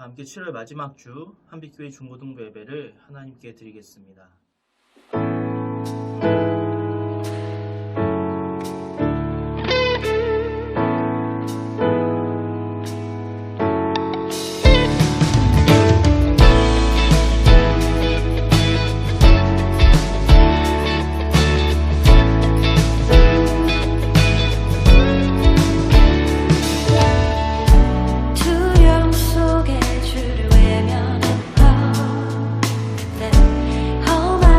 다 함께 7월 마지막 주 한빛교회 중고등부 예배를 하나님께 드리겠습니다. 두려움 속에 주를 외면했던 그때 험한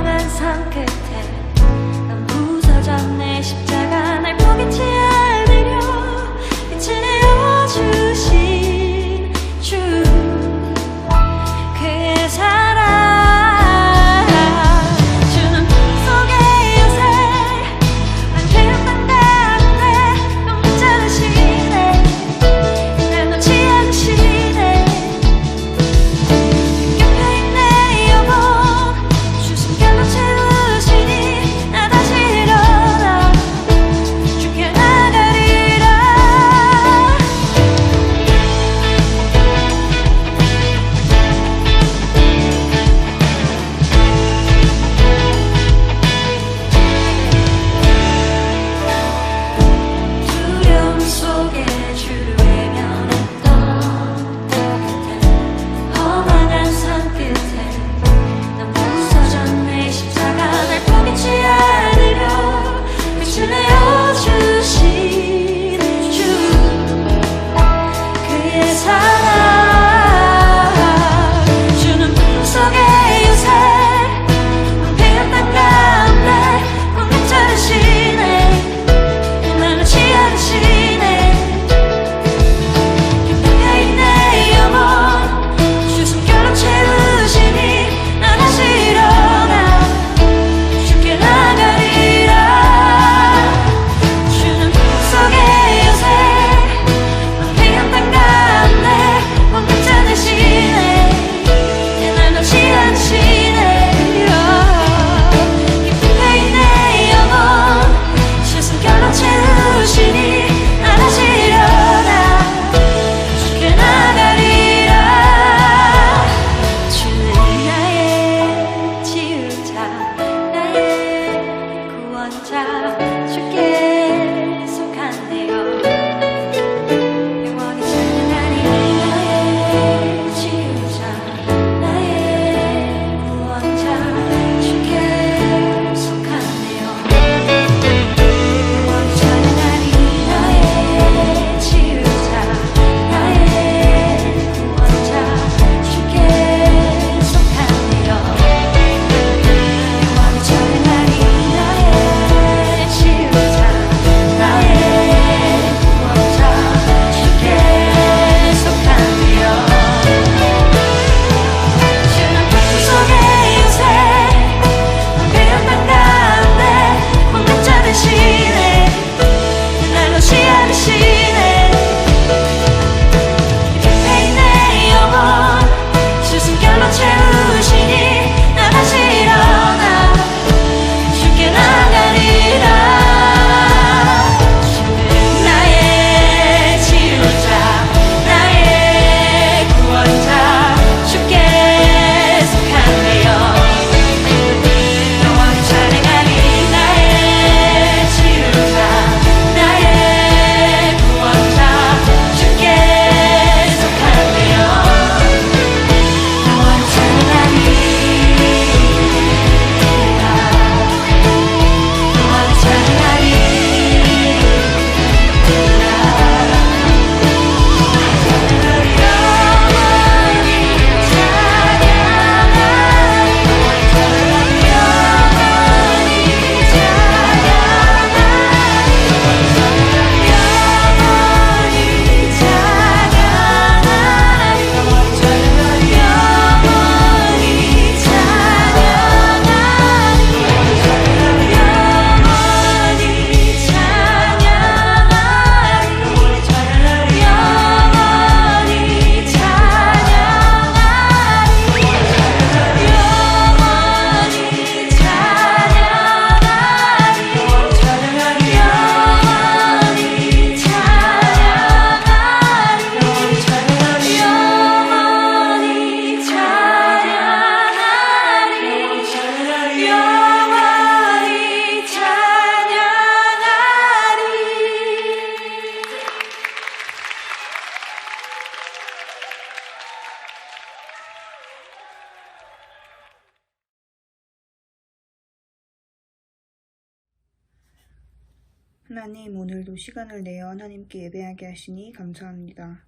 하나님, 오늘도 시간을 내어 하나님께 예배하게 하시니 감사합니다.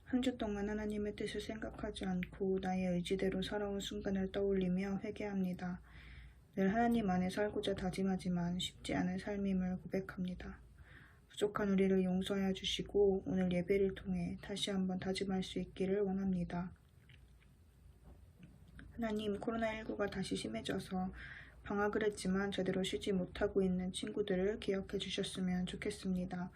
한 주 동안 하나님의 뜻을 생각하지 않고 나의 의지대로 살아온 순간을 떠올리며 회개합니다. 늘 하나님 안에 살고자 다짐하지만 쉽지 않은 삶임을 고백합니다. 부족한 우리를 용서하여 주시고 오늘 예배를 통해 다시 한번 다짐할 수 있기를 원합니다. 하나님, 코로나19가 다시 심해져서 방학을 했지만 제대로 쉬지 못하고 있는 친구들을 기억해 주셨으면 좋겠습니다.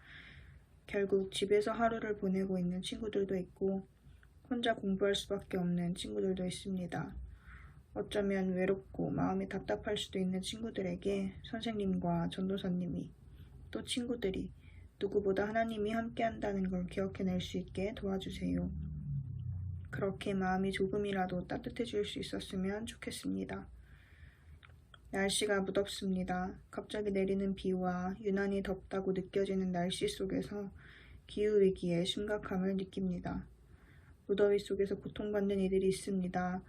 결국 집에서 하루를 보내고 있는 친구들도 있고 혼자 공부할 수밖에 없는 친구들도 있습니다. 어쩌면 외롭고 마음이 답답할 수도 있는 친구들에게 선생님과 전도사님이 또 친구들이 누구보다 하나님이 함께한다는 걸 기억해낼 수 있게 도와주세요. 그렇게 마음이 조금이라도 따뜻해질 수 있었으면 좋겠습니다. 날씨가 무덥습니다. 갑자기 내리는 비와 유난히 덥다고 느껴지는 날씨 속에서 기후위기의 심각함을 느낍니다. 무더위 속에서 고통받는 이들이 있습니다.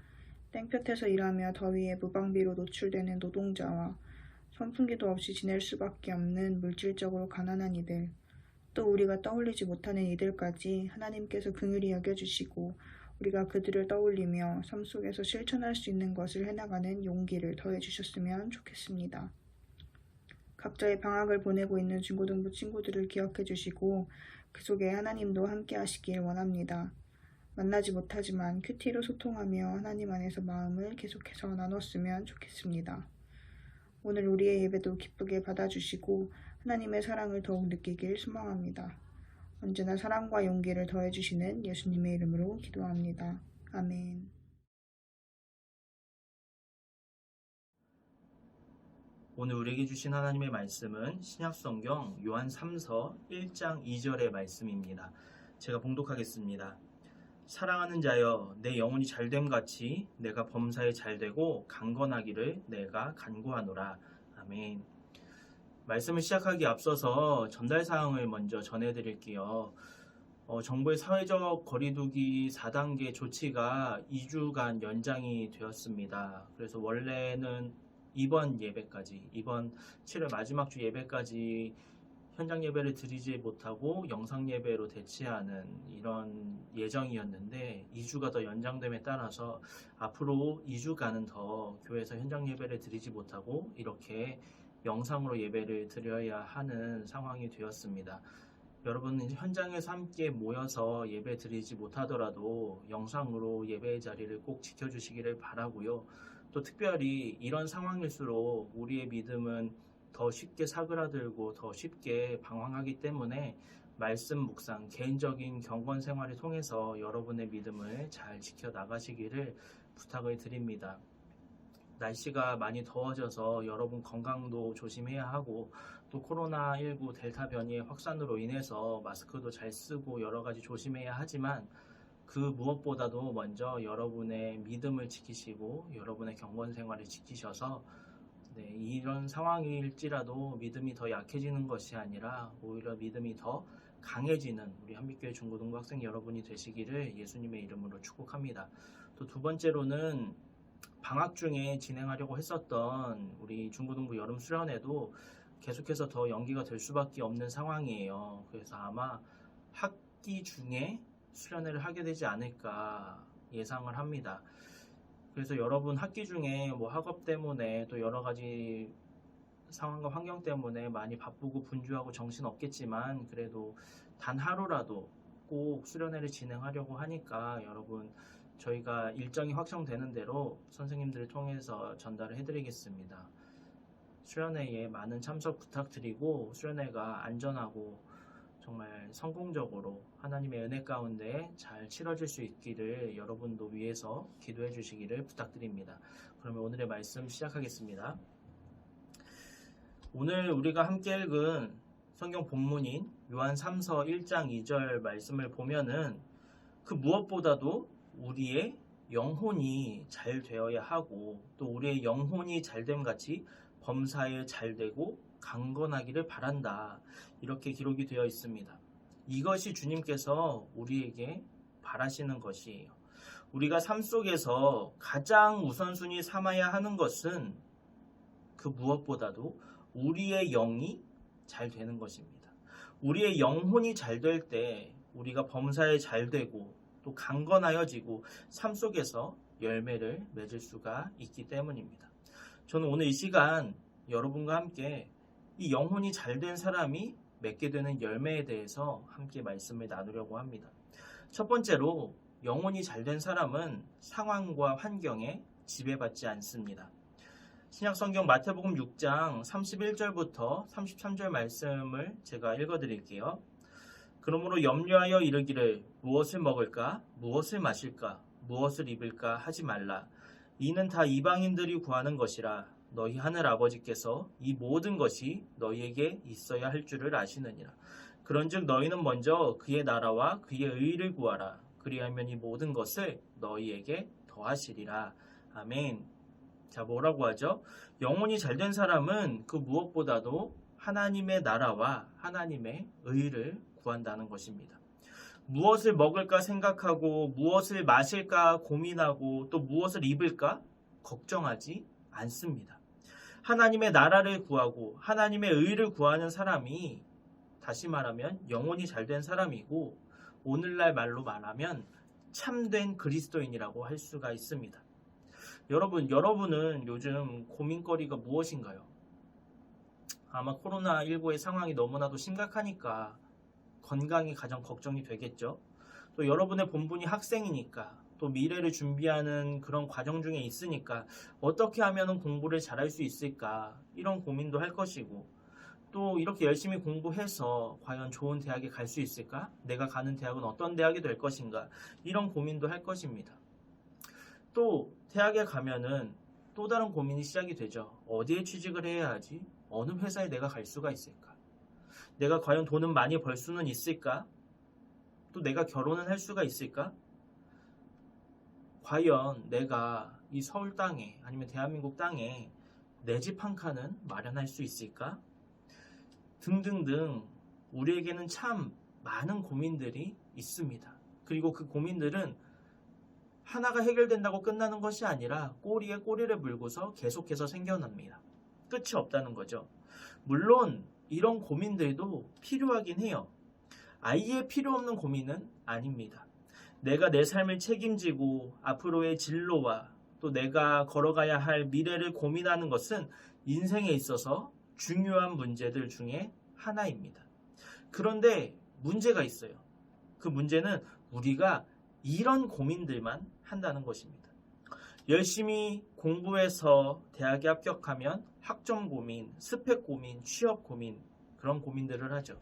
땡볕에서 일하며 더위에 무방비로 노출되는 노동자와 선풍기도 없이 지낼 수밖에 없는 물질적으로 가난한 이들, 또 우리가 떠올리지 못하는 이들까지 하나님께서 긍휼히 여겨주시고 우리가 그들을 떠올리며 삶 속에서 실천할 수 있는 것을 해나가는 용기를 더해주셨으면 좋겠습니다. 각자의 방학을 보내고 있는 중고등부 친구들을 기억해 주시고 그 속에 하나님도 함께 하시길 원합니다. 만나지 못하지만 큐티로 소통하며 하나님 안에서 마음을 계속해서 나눴으면 좋겠습니다. 오늘 우리의 예배도 기쁘게 받아주시고 하나님의 사랑을 더욱 느끼길 소망합니다. 언제나 사랑과 용기를 더해주시는 예수님의 이름으로 기도합니다. 아멘. 오늘 우리에게 주신 하나님의 말씀은 신약성경 요한 3서 1장 2절의 말씀입니다. 제가 봉독하겠습니다. 사랑하는 자여, 내 영혼이 잘됨 같이 내가 범사에 잘되고 강건하기를 내가 간구하노라. 아멘. 말씀을 시작하기 앞서서 전달사항을 먼저 전해드릴게요. 정부의 사회적 거리두기 4단계 조치가 2주간 연장이 되었습니다. 그래서 원래는 이번 7월 마지막 주 예배까지 현장 예배를 드리지 못하고 영상 예배로 대체하는 이런 예정이었는데 2주가 더 연장됨에 따라서 앞으로 2주간은 더 교회에서 현장 예배를 드리지 못하고 이렇게 영상으로 예배를 드려야 하는 상황이 되었습니다. 여러분 현장에서 함께 모여서 예배 드리지 못하더라도 영상으로 예배의 자리를 꼭 지켜주시기를 바라고요. 또 특별히 이런 상황일수록 우리의 믿음은 더 쉽게 사그라들고 더 쉽게 방황하기 때문에 말씀 묵상, 개인적인 경건 생활을 통해서 여러분의 믿음을 잘 지켜나가시기를 부탁을 드립니다. 날씨가 많이 더워져서 여러분 건강도 조심해야 하고 또 코로나19 델타 변이의 확산으로 인해서 마스크도 잘 쓰고 여러 가지 조심해야 하지만 그 무엇보다도 먼저 여러분의 믿음을 지키시고 여러분의 경건 생활을 지키셔서 이런 상황일지라도 믿음이 더 약해지는 것이 아니라 오히려 믿음이 더 강해지는 우리 한빛교회 중고등부 학생 여러분이 되시기를 예수님의 이름으로 축복합니다. 또 두 번째로는 방학 중에 진행하려고 했었던 우리 중고등부 여름 수련회도 계속해서 더 연기가 될 수밖에 없는 상황이에요. 그래서 아마 학기 중에 수련회를 하게 되지 않을까 예상을 합니다. 그래서 여러분 학기 중에 학업 때문에 또 여러 가지 상황과 환경 때문에 많이 바쁘고 분주하고 정신 없겠지만 그래도 단 하루라도 꼭 수련회를 진행하려고 하니까 여러분 저희가 일정이 확정되는 대로 선생님들을 통해서 전달을 해드리겠습니다. 수련회에 많은 참석 부탁드리고 수련회가 안전하고 정말 성공적으로 하나님의 은혜 가운데 잘 치러질 수 있기를 여러분도 위해서 기도해 주시기를 부탁드립니다. 그러면 오늘의 말씀 시작하겠습니다. 오늘 우리가 함께 읽은 성경 본문인 요한 3서 1장 2절 말씀을 보면은 그 무엇보다도 우리의 영혼이 잘 되어야 하고 또 우리의 영혼이 잘됨 같이 범사에 잘되고 강건하기를 바란다. 이렇게 기록이 되어 있습니다. 이것이 주님께서 우리에게 바라시는 것이에요. 우리가 삶 속에서 가장 우선순위 삼아야 하는 것은 그 무엇보다도 우리의 영이 잘 되는 것입니다. 우리의 영혼이 잘 될 때 우리가 범사에 잘 되고 또 강건하여지고 삶 속에서 열매를 맺을 수가 있기 때문입니다. 저는 오늘 이 시간 여러분과 함께 이 영혼이 잘 된 사람이 맺게 되는 열매에 대해서 함께 말씀을 나누려고 합니다. 첫 번째로 영혼이 잘 된 사람은 상황과 환경에 지배받지 않습니다. 신약성경 마태복음 6장 31절부터 33절 말씀을 제가 읽어드릴게요. 그러므로 염려하여 이르기를 무엇을 먹을까, 무엇을 마실까, 무엇을 입을까 하지 말라. 이는 다 이방인들이 구하는 것이라. 너희 하늘 아버지께서 이 모든 것이 너희에게 있어야 할 줄을 아시느니라. 그런즉 너희는 먼저 그의 나라와 그의 의를 구하라. 그리하면 이 모든 것을 너희에게 더하시리라. 아멘. 자, 뭐라고 하죠? 영혼이 잘된 사람은 그 무엇보다도 하나님의 나라와 하나님의 의를 구한다는 것입니다. 무엇을 먹을까 생각하고 무엇을 마실까 고민하고 또 무엇을 입을까 걱정하지 않습니다. 하나님의 나라를 구하고 하나님의 의를 구하는 사람이 다시 말하면 영혼이 잘된 사람이고 오늘날 말로 말하면 참된 그리스도인이라고 할 수가 있습니다. 여러분은 요즘 고민거리가 무엇인가요? 아마 코로나19의 상황이 너무나도 심각하니까 건강이 가장 걱정이 되겠죠. 또 여러분의 본분이 학생이니까 또 미래를 준비하는 그런 과정 중에 있으니까 어떻게 하면 공부를 잘할 수 있을까 이런 고민도 할 것이고 또 이렇게 열심히 공부해서 과연 좋은 대학에 갈 수 있을까? 내가 가는 대학은 어떤 대학이 될 것인가? 이런 고민도 할 것입니다. 또 대학에 가면은 또 다른 고민이 시작이 되죠. 어디에 취직을 해야 하지? 어느 회사에 내가 갈 수가 있을까? 내가 과연 돈은 많이 벌 수는 있을까? 또 내가 결혼은 할 수가 있을까? 과연 내가 이 서울 땅에 아니면 대한민국 땅에 내 집 한 칸은 마련할 수 있을까? 등등등 우리에게는 참 많은 고민들이 있습니다. 그리고 그 고민들은 하나가 해결된다고 끝나는 것이 아니라 꼬리에 꼬리를 물고서 계속해서 생겨납니다. 끝이 없다는 거죠. 물론 이런 고민들도 필요하긴 해요. 아예 필요 없는 고민은 아닙니다. 내가 내 삶을 책임지고 앞으로의 진로와 또 내가 걸어가야 할 미래를 고민하는 것은 인생에 있어서 중요한 문제들 중에 하나입니다. 그런데 문제가 있어요. 그 문제는 우리가 이런 고민들만 한다는 것입니다. 열심히 공부해서 대학에 합격하면 학점 고민, 스펙 고민, 취업 고민 그런 고민들을 하죠.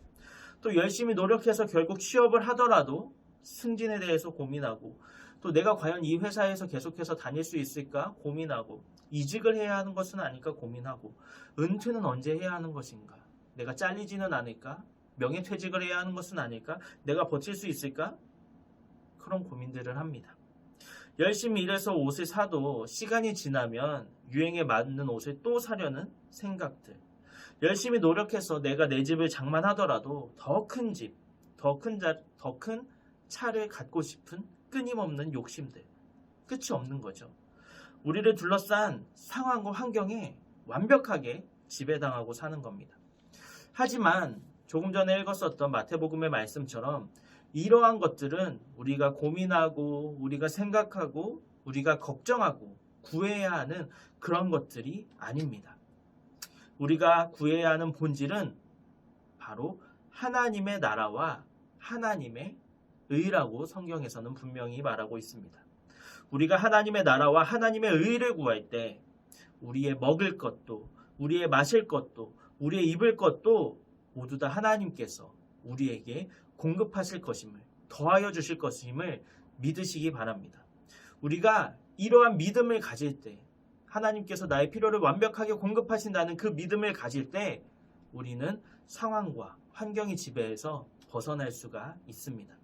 또 열심히 노력해서 결국 취업을 하더라도 승진에 대해서 고민하고 또 내가 과연 이 회사에서 계속해서 다닐 수 있을까 고민하고 이직을 해야 하는 것은 아닐까 고민하고 은퇴는 언제 해야 하는 것인가 내가 잘리지는 않을까 명예퇴직을 해야 하는 것은 아닐까 내가 버틸 수 있을까 그런 고민들을 합니다. 열심히 일해서 옷을 사도 시간이 지나면 유행에 맞는 옷을 또 사려는 생각들 열심히 노력해서 내가 내 집을 장만하더라도 더 큰 집, 더 큰 차를 갖고 싶은 끊임없는 욕심들 끝이 없는 거죠. 우리를 둘러싼 상황과 환경에 완벽하게 지배당하고 사는 겁니다. 하지만 조금 전에 읽었었던 마태복음의 말씀처럼 이러한 것들은 우리가 고민하고 우리가 생각하고 우리가 걱정하고 구해야 하는 그런 것들이 아닙니다. 우리가 구해야 하는 본질은 바로 하나님의 나라와 하나님의 의라고 성경에서는 분명히 말하고 있습니다. 우리가 하나님의 나라와 하나님의 의를 구할 때 우리의 먹을 것도 우리의 마실 것도 우리의 입을 것도 모두 다 하나님께서 우리에게 공급하실 것임을 더하여 주실 것임을 믿으시기 바랍니다. 우리가 이러한 믿음을 가질 때 하나님께서 나의 필요를 완벽하게 공급하신다는 그 믿음을 가질 때 우리는 상황과 환경의 지배에서 벗어날 수가 있습니다.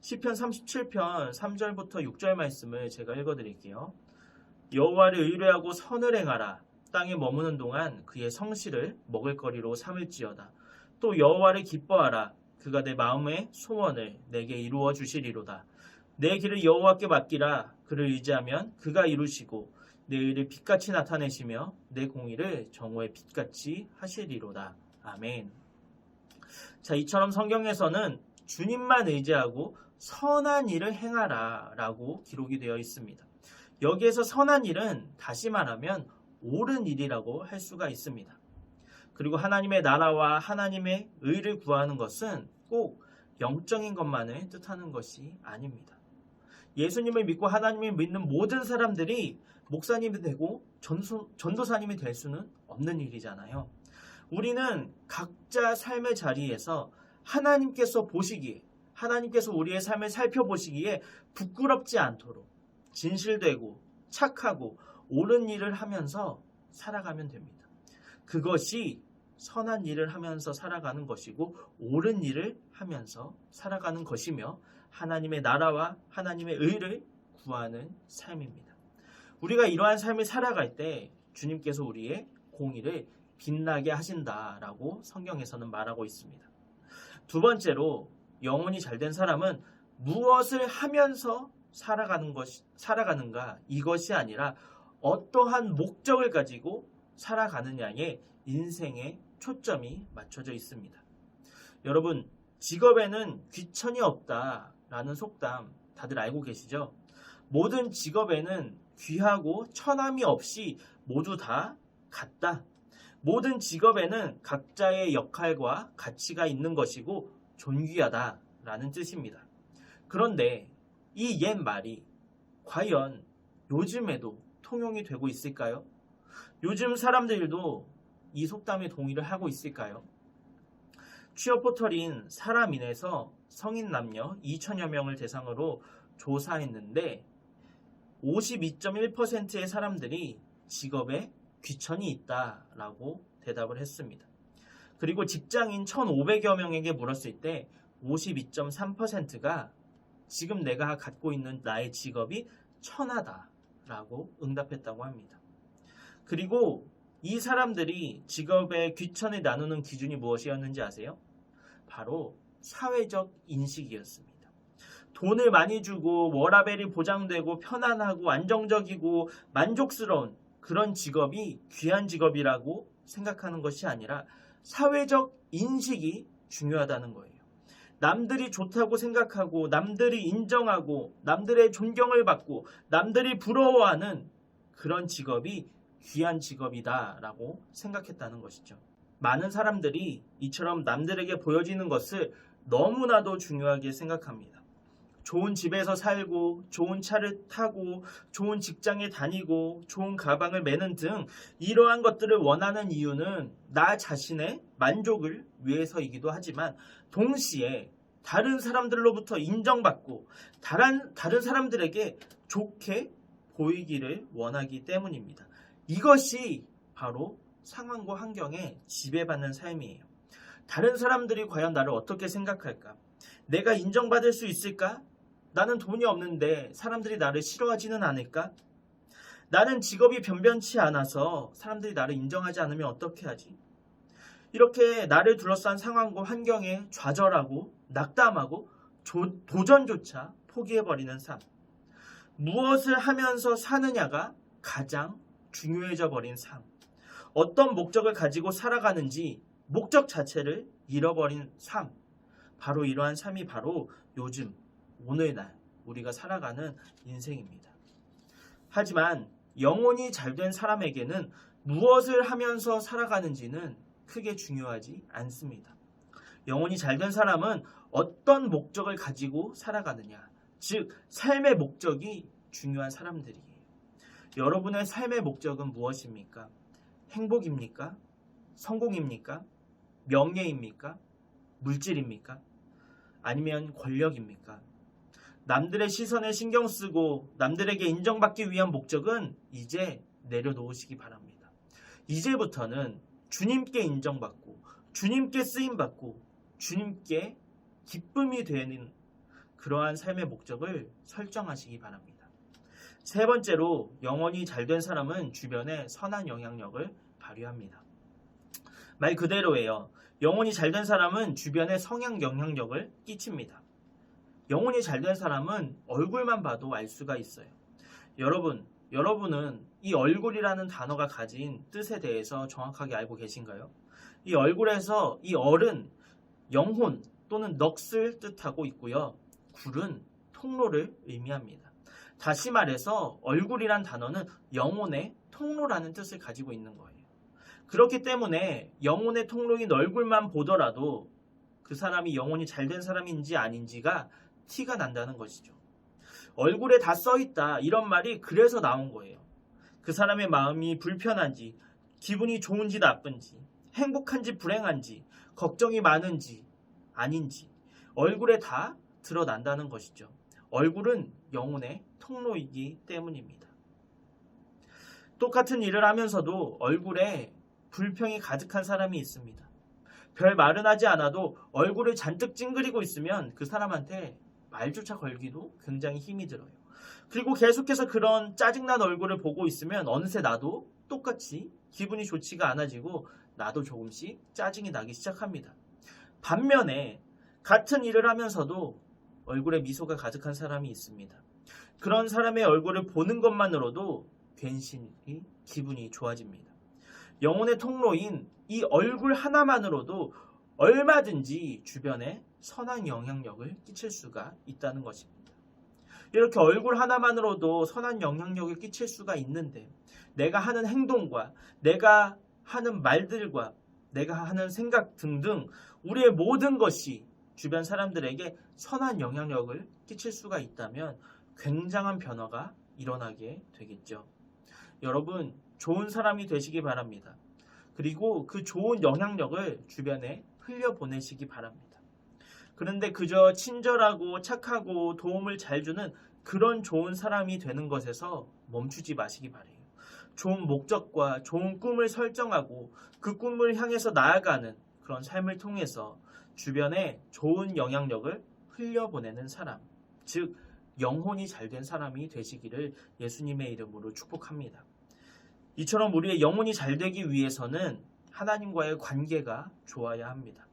시편 37편 3절부터 6절 말씀을 제가 읽어드릴게요. 여호와를 의뢰하고 선을 행하라. 땅에 머무는 동안 그의 성실을 먹을거리로 삼을지어다. 또 여호와를 기뻐하라. 그가 내 마음의 소원을 내게 이루어 주시리로다. 내 길을 여호와께 맡기라. 그를 의지하면 그가 이루시고 내 의를 빛같이 나타내시며 내 공의를 정오의 빛같이 하시리로다. 아멘. 자, 이처럼 성경에서는 주님만 의지하고 선한 일을 행하라 라고 기록이 되어 있습니다. 여기에서 선한 일은 다시 말하면 옳은 일이라고 할 수가 있습니다. 그리고 하나님의 나라와 하나님의 의를 구하는 것은 꼭 영적인 것만을 뜻하는 것이 아닙니다. 예수님을 믿고 하나님을 믿는 모든 사람들이 목사님이 되고 전도사님이 될 수는 없는 일이잖아요. 우리는 각자 삶의 자리에서 하나님께서 보시기에, 하나님께서 우리의 삶을 살펴보시기에 부끄럽지 않도록 진실되고 착하고 옳은 일을 하면서 살아가면 됩니다. 그것이 선한 일을 하면서 살아가는 것이고 옳은 일을 하면서 살아가는 것이며 하나님의 나라와 하나님의 의를 구하는 삶입니다. 우리가 이러한 삶을 살아갈 때 주님께서 우리의 공의를 빛나게 하신다라고 성경에서는 말하고 있습니다. 두 번째로 영혼이 잘된 사람은 무엇을 하면서 살아가는가 이것이 아니라 어떠한 목적을 가지고 살아가느냐에 인생의 초점이 맞춰져 있습니다. 여러분, 직업에는 귀천이 없다라는 속담 다들 알고 계시죠? 모든 직업에는 귀하고 천함이 없이 모두 다 같다. 모든 직업에는 각자의 역할과 가치가 있는 것이고 존귀하다라는 뜻입니다. 그런데 이 옛 말이 과연 요즘에도 통용이 되고 있을까요? 요즘 사람들도 이 속담에 동의를 하고 있을까요? 취업 포털인 사람인에서 성인 남녀 2천여 명을 대상으로 조사했는데 52.1%의 사람들이 직업에 귀천이 있다라고 대답을 했습니다. 그리고 직장인 1,500여 명에게 물었을 때 52.3%가 지금 내가 갖고 있는 나의 직업이 천하다라고 응답했다고 합니다. 그리고 이 사람들이 직업의 귀천을 나누는 기준이 무엇이었는지 아세요? 바로 사회적 인식이었습니다. 돈을 많이 주고 워라밸이 보장되고 편안하고 안정적이고 만족스러운 그런 직업이 귀한 직업이라고 생각하는 것이 아니라 사회적 인식이 중요하다는 거예요. 남들이 좋다고 생각하고 남들이 인정하고 남들의 존경을 받고 남들이 부러워하는 그런 직업이 귀한 직업이다라고 생각했다는 것이죠. 많은 사람들이 이처럼 남들에게 보여지는 것을 너무나도 중요하게 생각합니다. 좋은 집에서 살고 좋은 차를 타고 좋은 직장에 다니고 좋은 가방을 매는 등 이러한 것들을 원하는 이유는 나 자신의 만족을 위해서이기도 하지만 동시에 다른 사람들로부터 인정받고 다른 사람들에게 좋게 보이기를 원하기 때문입니다. 이것이 바로 상황과 환경에 지배받는 삶이에요. 다른 사람들이 과연 나를 어떻게 생각할까? 내가 인정받을 수 있을까? 나는 돈이 없는데 사람들이 나를 싫어하지는 않을까? 나는 직업이 변변치 않아서 사람들이 나를 인정하지 않으면 어떻게 하지? 이렇게 나를 둘러싼 상황과 환경에 좌절하고 낙담하고 도전조차 포기해버리는 삶. 무엇을 하면서 사느냐가 가장 중요해져 버린 삶. 어떤 목적을 가지고 살아가는지 목적 자체를 잃어버린 삶. 바로 이러한 삶이 바로 요즘 오늘날 우리가 살아가는 인생입니다. 하지만 영혼이 잘된 사람에게는 무엇을 하면서 살아가는지는 크게 중요하지 않습니다. 영혼이 잘된 사람은 어떤 목적을 가지고 살아가느냐, 즉 삶의 목적이 중요한 사람들이에요. 여러분의 삶의 목적은 무엇입니까? 행복입니까? 성공입니까? 명예입니까? 물질입니까? 아니면 권력입니까? 남들의 시선에 신경 쓰고 남들에게 인정받기 위한 목적은 이제 내려놓으시기 바랍니다. 이제부터는 주님께 인정받고 주님께 쓰임받고 주님께 기쁨이 되는 그러한 삶의 목적을 설정하시기 바랍니다. 세 번째로 영혼이 잘된 사람은 주변에 선한 영향력을 발휘합니다. 말 그대로예요. 영혼이 잘된 사람은 주변에 선한 영향력을 끼칩니다. 영혼이 잘된 사람은 얼굴만 봐도 알 수가 있어요. 여러분은 이 얼굴이라는 단어가 가진 뜻에 대해서 정확하게 알고 계신가요? 이 얼굴에서 이 얼은 영혼 또는 넋을 뜻하고 있고요. 굴은 통로를 의미합니다. 다시 말해서 얼굴이란 단어는 영혼의 통로라는 뜻을 가지고 있는 거예요. 그렇기 때문에 영혼의 통로인 얼굴만 보더라도 그 사람이 영혼이 잘된 사람인지 아닌지가 티가 난다는 것이죠. 얼굴에 다 써있다 이런 말이 그래서 나온 거예요. 그 사람의 마음이 불편한지, 기분이 좋은지 나쁜지, 행복한지 불행한지, 걱정이 많은지 아닌지 얼굴에 다 드러난다는 것이죠. 얼굴은 영혼의 통로이기 때문입니다. 똑같은 일을 하면서도 얼굴에 불평이 가득한 사람이 있습니다. 별 말은 하지 않아도 얼굴을 잔뜩 찡그리고 있으면 그 사람한테 말조차 걸기도 굉장히 힘이 들어요. 그리고 계속해서 그런 짜증난 얼굴을 보고 있으면 어느새 나도 똑같이 기분이 좋지가 않아지고 나도 조금씩 짜증이 나기 시작합니다. 반면에 같은 일을 하면서도 얼굴에 미소가 가득한 사람이 있습니다. 그런 사람의 얼굴을 보는 것만으로도 괜시리 기분이 좋아집니다. 영혼의 통로인 이 얼굴 하나만으로도 얼마든지 주변에 선한 영향력을 끼칠 수가 있다는 것입니다. 이렇게 얼굴 하나만으로도 선한 영향력을 끼칠 수가 있는데 내가 하는 행동과 내가 하는 말들과 내가 하는 생각 등등 우리의 모든 것이 주변 사람들에게 선한 영향력을 끼칠 수가 있다면 굉장한 변화가 일어나게 되겠죠. 여러분, 좋은 사람이 되시기 바랍니다. 그리고 그 좋은 영향력을 주변에 흘려보내시기 바랍니다. 그런데 그저 친절하고 착하고 도움을 잘 주는 그런 좋은 사람이 되는 것에서 멈추지 마시기 바래요. 좋은 목적과 좋은 꿈을 설정하고 그 꿈을 향해서 나아가는 그런 삶을 통해서 주변에 좋은 영향력을 흘려보내는 사람, 즉 영혼이 잘된 사람이 되시기를 예수님의 이름으로 축복합니다. 이처럼 우리의 영혼이 잘되기 위해서는 하나님과의 관계가 좋아야 합니다.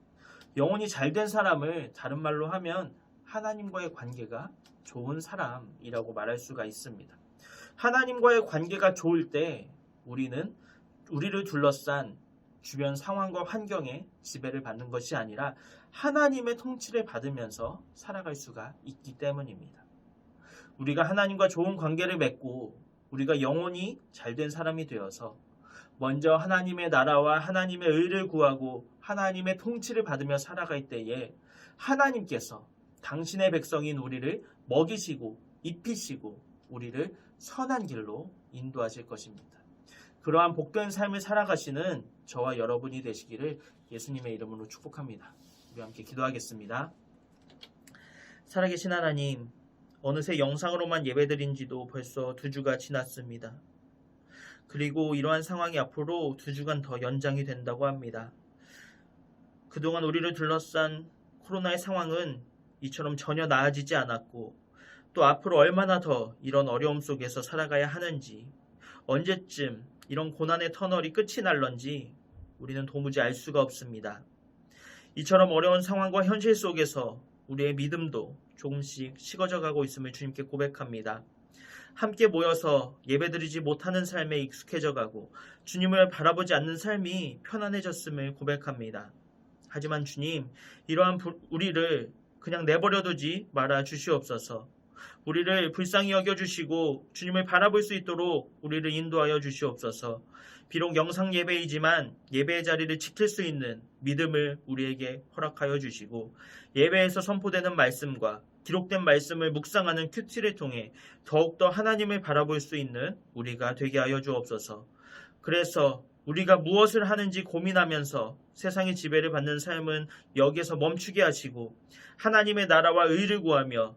영혼이 잘된 사람을 다른 말로 하면 하나님과의 관계가 좋은 사람이라고 말할 수가 있습니다. 하나님과의 관계가 좋을 때 우리를 둘러싼 주변 상황과 환경에 지배를 받는 것이 아니라 하나님의 통치를 받으면서 살아갈 수가 있기 때문입니다. 우리가 하나님과 좋은 관계를 맺고 우리가 영혼이 잘된 사람이 되어서 먼저 하나님의 나라와 하나님의 의를 구하고 하나님의 통치를 받으며 살아갈 때에 하나님께서 당신의 백성인 우리를 먹이시고 입히시고 우리를 선한 길로 인도하실 것입니다. 그러한 복된 삶을 살아가시는 저와 여러분이 되시기를 예수님의 이름으로 축복합니다. 우리 함께 기도하겠습니다. 살아계신 하나님, 어느새 영상으로만 예배드린 지도 벌써 2주가 지났습니다. 그리고 이러한 상황이 앞으로 2주간 더 연장이 된다고 합니다. 그동안 우리를 둘러싼 코로나의 상황은 이처럼 전혀 나아지지 않았고 또 앞으로 얼마나 더 이런 어려움 속에서 살아가야 하는지, 언제쯤 이런 고난의 터널이 끝이 날런지 우리는 도무지 알 수가 없습니다. 이처럼 어려운 상황과 현실 속에서 우리의 믿음도 조금씩 식어져 가고 있음을 주님께 고백합니다. 함께 모여서 예배드리지 못하는 삶에 익숙해져 가고 주님을 바라보지 않는 삶이 편안해졌음을 고백합니다. 하지만 주님, 이러한 우리를 그냥 내버려두지 말아 주시옵소서. 우리를 불쌍히 여겨주시고 주님을 바라볼 수 있도록 우리를 인도하여 주시옵소서. 비록 영상 예배이지만 예배의 자리를 지킬 수 있는 믿음을 우리에게 허락하여 주시고 예배에서 선포되는 말씀과 기록된 말씀을 묵상하는 큐티를 통해 더욱더 하나님을 바라볼 수 있는 우리가 되게 하여 주옵소서. 그래서 우리가 무엇을 하는지 고민하면서 세상의 지배를 받는 삶은 여기에서 멈추게 하시고 하나님의 나라와 의를 구하며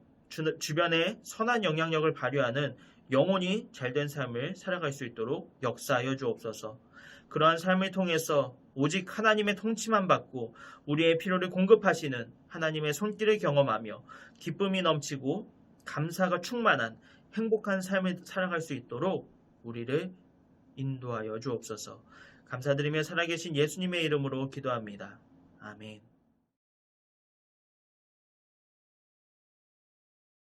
주변에 선한 영향력을 발휘하는 영혼이 잘된 삶을 살아갈 수 있도록 역사하여 주옵소서. 그러한 삶을 통해서 오직 하나님의 통치만 받고 우리의 필요를 공급하시는 하나님의 손길을 경험하며 기쁨이 넘치고 감사가 충만한 행복한 삶을 살아갈 수 있도록 우리를 인도하여 주옵소서. 감사드리며 살아계신 예수님의 이름으로 기도합니다. 아멘.